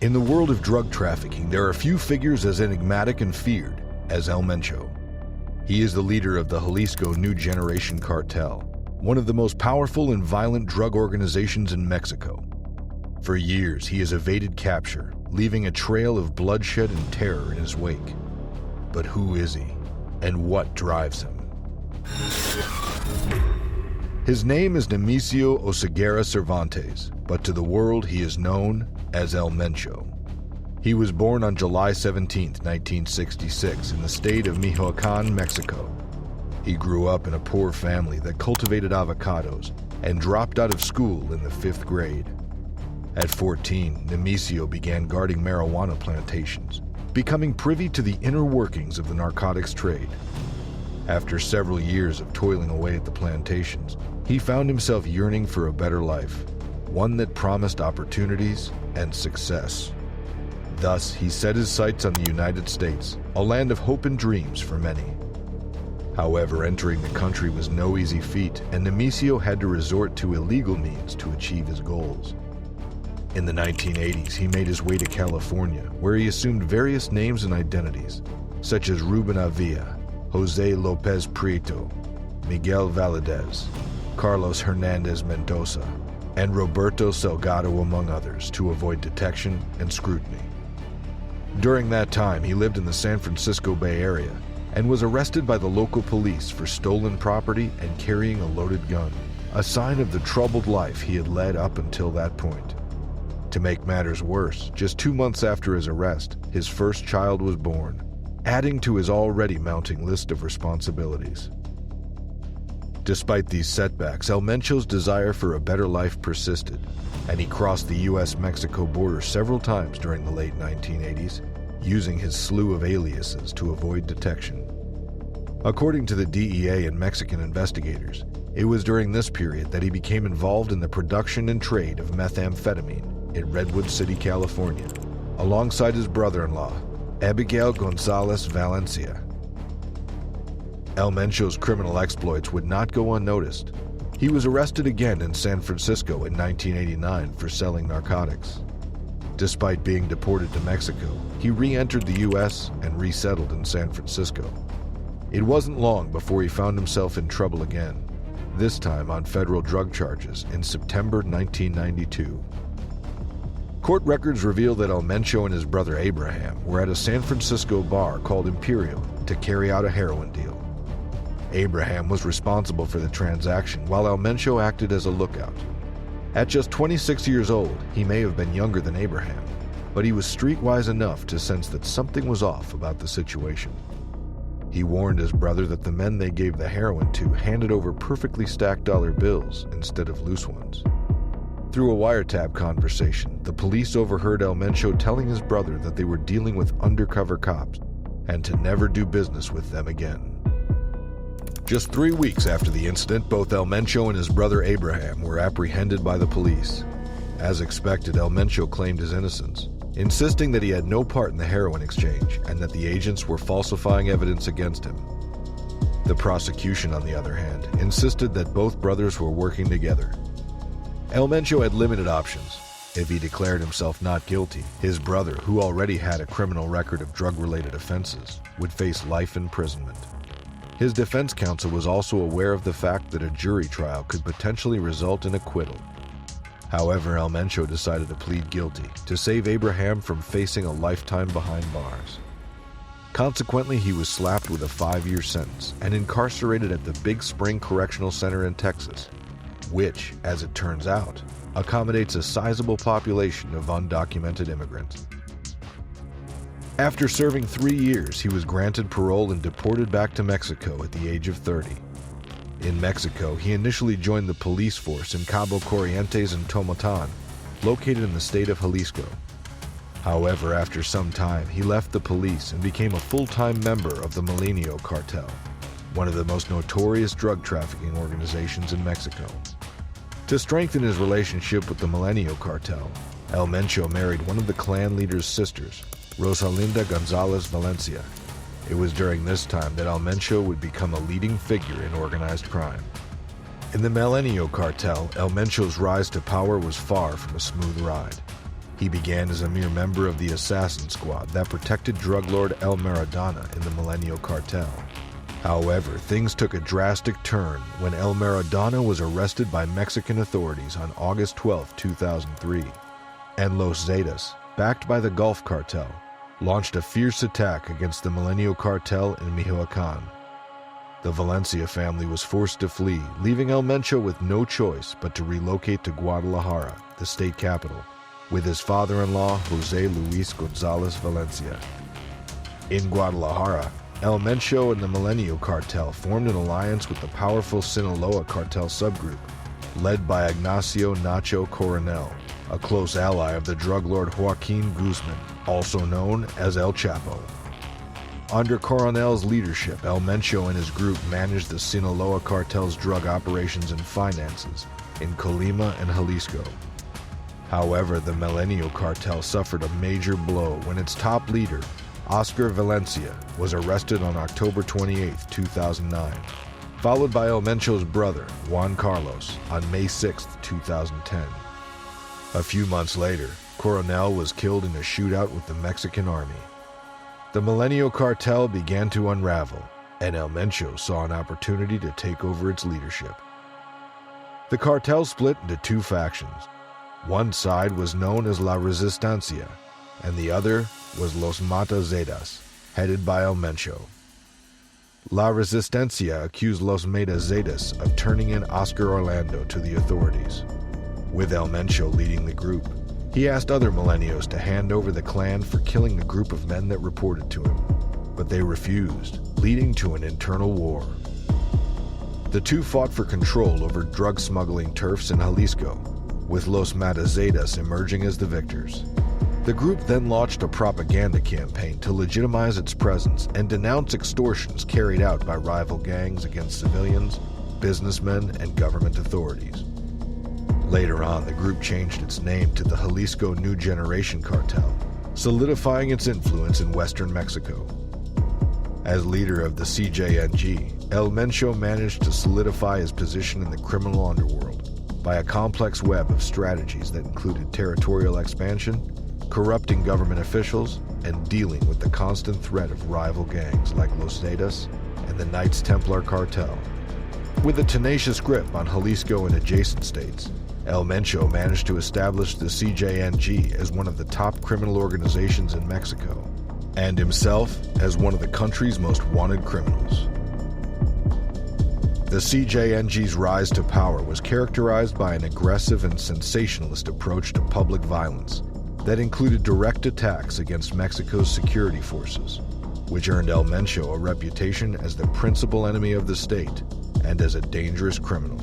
In the world of drug trafficking, there are few figures as enigmatic and feared as El Mencho. He is the leader of the Jalisco New Generation Cartel, one of the most powerful and violent drug organizations in Mexico. For years, he has evaded capture, leaving a trail of bloodshed and terror in his wake. But who is he, and what drives him? His name is Nemesio Oseguera Cervantes, but to the world he is known as El Mencho. He was born on July 17, 1966, in the state of Michoacán, Mexico. He grew up in a poor family that cultivated avocados and dropped out of school in the 5th grade. At 14, Nemesio began guarding marijuana plantations, becoming privy to the inner workings of the narcotics trade. After several years of toiling away at the plantations, he found himself yearning for a better life, one that promised opportunities and success. Thus, he set his sights on the United States, a land of hope and dreams for many. However, entering the country was no easy feat, and Nemesio had to resort to illegal means to achieve his goals. In the 1980s, he made his way to California, where he assumed various names and identities, such as Ruben Avila, Jose Lopez Prieto, Miguel Valadez, Carlos Hernandez Mendoza, and Roberto Salgado, among others, to avoid detection and scrutiny. During that time, he lived in the San Francisco Bay Area and was arrested by the local police for stolen property and carrying a loaded gun, a sign of the troubled life he had led up until that point. To make matters worse, just 2 months after his arrest, his first child was born, adding to his already mounting list of responsibilities. Despite these setbacks, El Mencho's desire for a better life persisted, and he crossed the U.S.-Mexico border several times during the late 1980s, using his slew of aliases to avoid detection. According to the DEA and Mexican investigators, it was during this period that he became involved in the production and trade of methamphetamine in Redwood City, California, alongside his brother-in-law, Abigail Gonzalez Valencia. El Mencho's criminal exploits would not go unnoticed. He was arrested again in San Francisco in 1989 for selling narcotics. Despite being deported to Mexico, he re-entered the U.S. and resettled in San Francisco. It wasn't long before he found himself in trouble again, this time on federal drug charges in September 1992. Court records reveal that El Mencho and his brother Abraham were at a San Francisco bar called Imperial to carry out a heroin deal. Abraham was responsible for the transaction, while El Mencho acted as a lookout. At just 26 years old, he may have been younger than Abraham, but he was streetwise enough to sense that something was off about the situation. He warned his brother that the men they gave the heroin to handed over perfectly stacked dollar bills instead of loose ones. Through a wiretap conversation, the police overheard El Mencho telling his brother that they were dealing with undercover cops and to never do business with them again. Just 3 weeks after the incident, both El Mencho and his brother Abraham were apprehended by the police. As expected, El Mencho claimed his innocence, insisting that he had no part in the heroin exchange and that the agents were falsifying evidence against him. The prosecution, on the other hand, insisted that both brothers were working together. El Mencho had limited options. If he declared himself not guilty, his brother, who already had a criminal record of drug-related offenses, would face life imprisonment. His defense counsel was also aware of the fact that a jury trial could potentially result in acquittal. However, El Mencho decided to plead guilty to save Abraham from facing a lifetime behind bars. Consequently, he was slapped with a 5-year sentence and incarcerated at the Big Spring Correctional Center in Texas, which, as it turns out, accommodates a sizable population of undocumented immigrants. After serving 3 years, he was granted parole and deported back to Mexico at the age of 30. In Mexico, he initially joined the police force in Cabo Corrientes and Tomatán, located in the state of Jalisco. However, after some time, he left the police and became a full-time member of the Nemesio cartel, one of the most notorious drug trafficking organizations in Mexico. To strengthen his relationship with the Nemesio cartel, El Mencho married one of the clan leader's sisters, Rosalinda Gonzalez Valencia. It was during this time that El Mencho would become a leading figure in organized crime. In the Nemesio cartel, El Mencho's rise to power was far from a smooth ride. He began as a mere member of the assassin squad that protected drug lord El Maradona in the Milenio cartel. However, things took a drastic turn when El Maradona was arrested by Mexican authorities on August 12, 2003, and Los Zetas, backed by the Gulf Cartel, launched a fierce attack against the Milenio cartel in Michoacán. The Valencia family was forced to flee, leaving El Mencho with no choice but to relocate to Guadalajara, the state capital, with his father-in-law José Luis González Valencia. In Guadalajara, El Mencho and the Milenio cartel formed an alliance with the powerful Sinaloa cartel subgroup, led by Ignacio Nacho Coronel, a close ally of the drug lord Joaquín Guzmán, also known as El Chapo. Under Coronel's leadership, El Mencho and his group managed the Sinaloa cartel's drug operations and finances in Colima and Jalisco. However, the Milenio cartel suffered a major blow when its top leader, Oscar Valencia, was arrested on October 28, 2009, followed by El Mencho's brother, Juan Carlos, on May 6, 2010. A few months later, Coronel was killed in a shootout with the Mexican army. The Milenio cartel began to unravel, and El Mencho saw an opportunity to take over its leadership. The cartel split into two factions. One side was known as La Resistencia, and the other was Los Matazetas, headed by El Mencho. La Resistencia accused Los Matazetas of turning in Oscar Orlando to the authorities. With El Mencho leading the group, he asked other Milenios to hand over the clan for killing the group of men that reported to him, but they refused, leading to an internal war. The two fought for control over drug smuggling turfs in Jalisco, with Los Matazetas emerging as the victors. The group then launched a propaganda campaign to legitimize its presence and denounce extortions carried out by rival gangs against civilians, businessmen, and government authorities. Later on, the group changed its name to the Jalisco New Generation Cartel, solidifying its influence in western Mexico. As leader of the CJNG, El Mencho managed to solidify his position in the criminal underworld by a complex web of strategies that included territorial expansion, corrupting government officials, and dealing with the constant threat of rival gangs like Los Zetas and the Knights Templar cartel. With a tenacious grip on Jalisco and adjacent states, El Mencho managed to establish the CJNG as one of the top criminal organizations in Mexico, and himself as one of the country's most wanted criminals. The CJNG's rise to power was characterized by an aggressive and sensationalist approach to public violence that included direct attacks against Mexico's security forces, which earned El Mencho a reputation as the principal enemy of the state and as a dangerous criminal.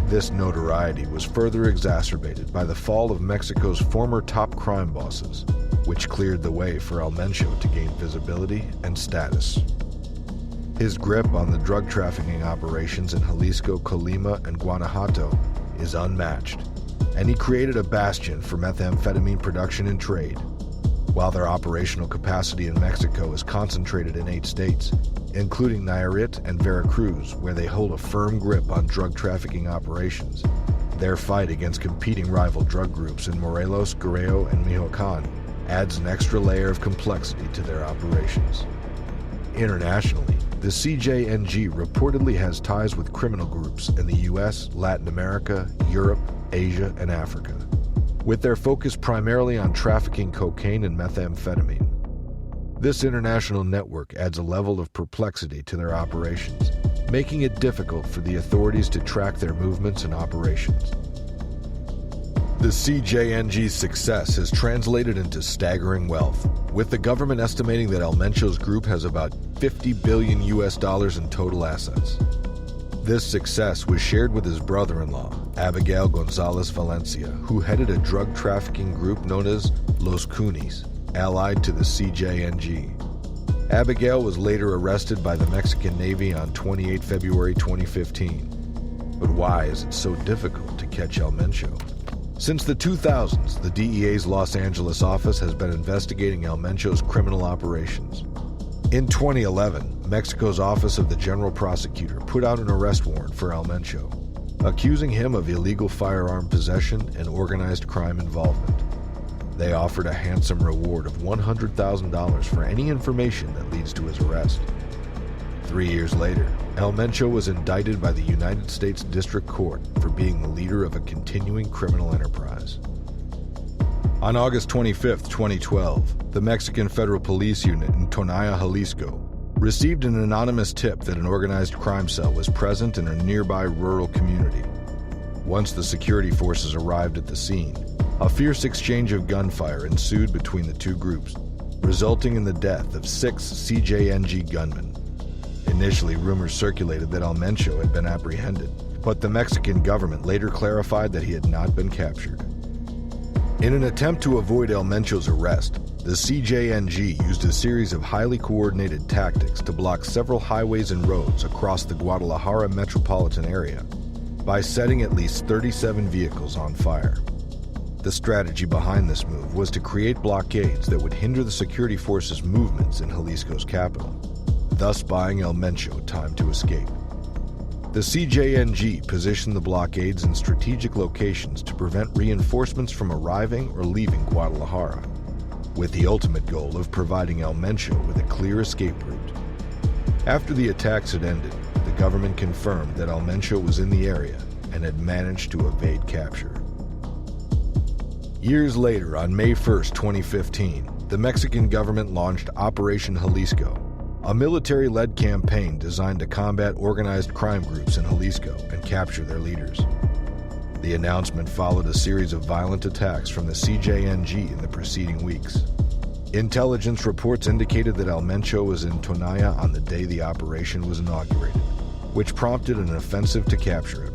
This notoriety was further exacerbated by the fall of Mexico's former top crime bosses, which cleared the way for El Mencho to gain visibility and status. His grip on the drug trafficking operations in Jalisco, Colima, and Guanajuato is unmatched, and he created a bastion for methamphetamine production and trade. While their operational capacity in Mexico is concentrated in 8 states, including Nayarit and Veracruz, where they hold a firm grip on drug trafficking operations, their fight against competing rival drug groups in Morelos, Guerrero, and Michoacán adds an extra layer of complexity to their operations. Internationally, the CJNG reportedly has ties with criminal groups in the US, Latin America, Europe, Asia, and Africa, with their focus primarily on trafficking cocaine and methamphetamine. This international network adds a level of perplexity to their operations, making it difficult for the authorities to track their movements and operations. The CJNG's success has translated into staggering wealth, with the government estimating that El Mencho's group has about $50 billion in total assets. This success was shared with his brother-in-law, Abigail González Valencia, who headed a drug trafficking group known as Los Cunis, allied to the CJNG. Abigail was later arrested by the Mexican Navy on 28 February 2015. But why is it so difficult to catch El Mencho? Since the 2000s, the DEA's Los Angeles office has been investigating El Mencho's criminal operations. In 2011, Mexico's Office of the General Prosecutor put out an arrest warrant for El Mencho, accusing him of illegal firearm possession and organized crime involvement. They offered a handsome reward of $100,000 for any information that leads to his arrest. 3 years later, Nemesio was indicted by the United States District Court for being the leader of a continuing criminal enterprise. On August 25, 2012, the Mexican Federal Police Unit in Tonaya, Jalisco, received an anonymous tip that an organized crime cell was present in a nearby rural community. Once the security forces arrived at the scene, a fierce exchange of gunfire ensued between the two groups, resulting in the death of 6 CJNG gunmen. Initially, rumors circulated that Nemesio had been apprehended, but the Mexican government later clarified that he had not been captured. In an attempt to avoid Nemesio's arrest, the CJNG used a series of highly coordinated tactics to block several highways and roads across the Guadalajara metropolitan area by setting at least 37 vehicles on fire. The strategy behind this move was to create blockades that would hinder the security forces' movements in Jalisco's capital, thus buying Nemesio time to escape. The CJNG positioned the blockades in strategic locations to prevent reinforcements from arriving or leaving Guadalajara, with the ultimate goal of providing Nemesio with a clear escape route. After the attacks had ended, the government confirmed that Nemesio was in the area and had managed to evade capture. Years later, on May 1, 2015, the Mexican government launched Operation Jalisco, a military-led campaign designed to combat organized crime groups in Jalisco and capture their leaders. The announcement followed a series of violent attacks from the CJNG in the preceding weeks. Intelligence reports indicated that Nemesio was in Tonaya on the day the operation was inaugurated, which prompted an offensive to capture him.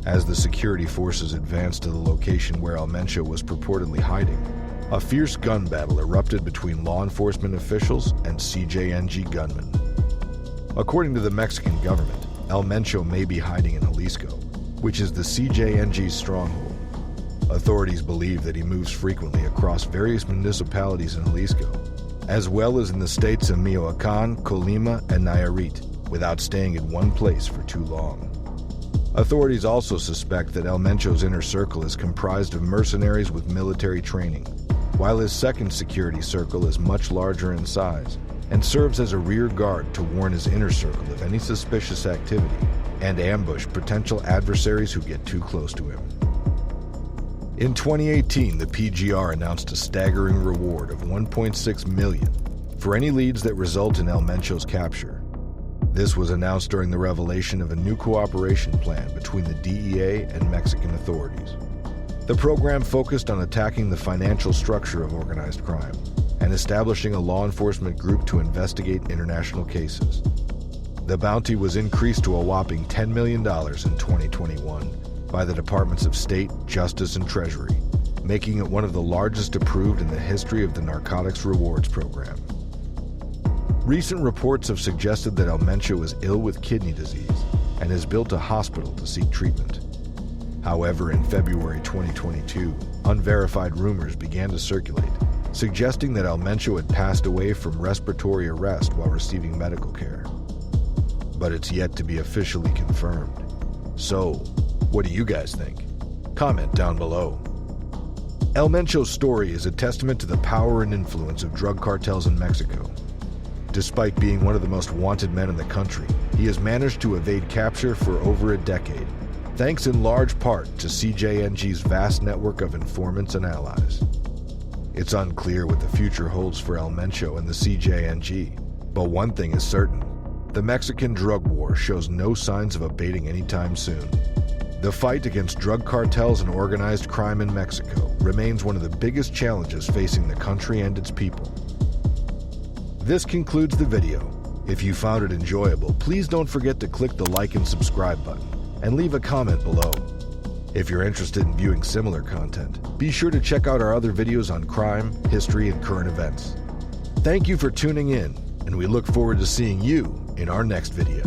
As the security forces advanced to the location where Nemesio was purportedly hiding, a fierce gun battle erupted between law enforcement officials and CJNG gunmen. According to the Mexican government, Nemesio may be hiding in Jalisco, which is the CJNG's stronghold. Authorities believe that he moves frequently across various municipalities in Jalisco, as well as in the states of Michoacán, Colima, and Nayarit, without staying in one place for too long. Authorities also suspect that Nemesio's inner circle is comprised of mercenaries with military training, while his second security circle is much larger in size and serves as a rear guard to warn his inner circle of any suspicious activity and ambush potential adversaries who get too close to him. In 2018, the PGR announced a staggering reward of $1.6 million for any leads that result in Nemesio's capture. This was announced during the revelation of a new cooperation plan between the DEA and Mexican authorities. The program focused on attacking the financial structure of organized crime and establishing a law enforcement group to investigate international cases. The bounty was increased to a whopping $10 million in 2021 by the Departments of State, Justice, and Treasury, making it one of the largest approved in the history of the Narcotics Rewards Program. Recent reports have suggested that Nemesio is ill with kidney disease and has built a hospital to seek treatment. However, in February 2022, unverified rumors began to circulate, suggesting that Nemesio had passed away from respiratory arrest while receiving medical care. But it's yet to be officially confirmed. So, what do you guys think? Comment down below. Nemesio's story is a testament to the power and influence of drug cartels in Mexico. Despite being one of the most wanted men in the country, he has managed to evade capture for over a decade, thanks in large part to CJNG's vast network of informants and allies. It's unclear what the future holds for Nemesio and the CJNG, but one thing is certain: the Mexican drug war shows no signs of abating anytime soon. The fight against drug cartels and organized crime in Mexico remains one of the biggest challenges facing the country and its people. This concludes the video. If you found it enjoyable, please don't forget to click the like and subscribe button and leave a comment below. If you're interested in viewing similar content, be sure to check out our other videos on crime, history, and current events. Thank you for tuning in, and we look forward to seeing you in our next video.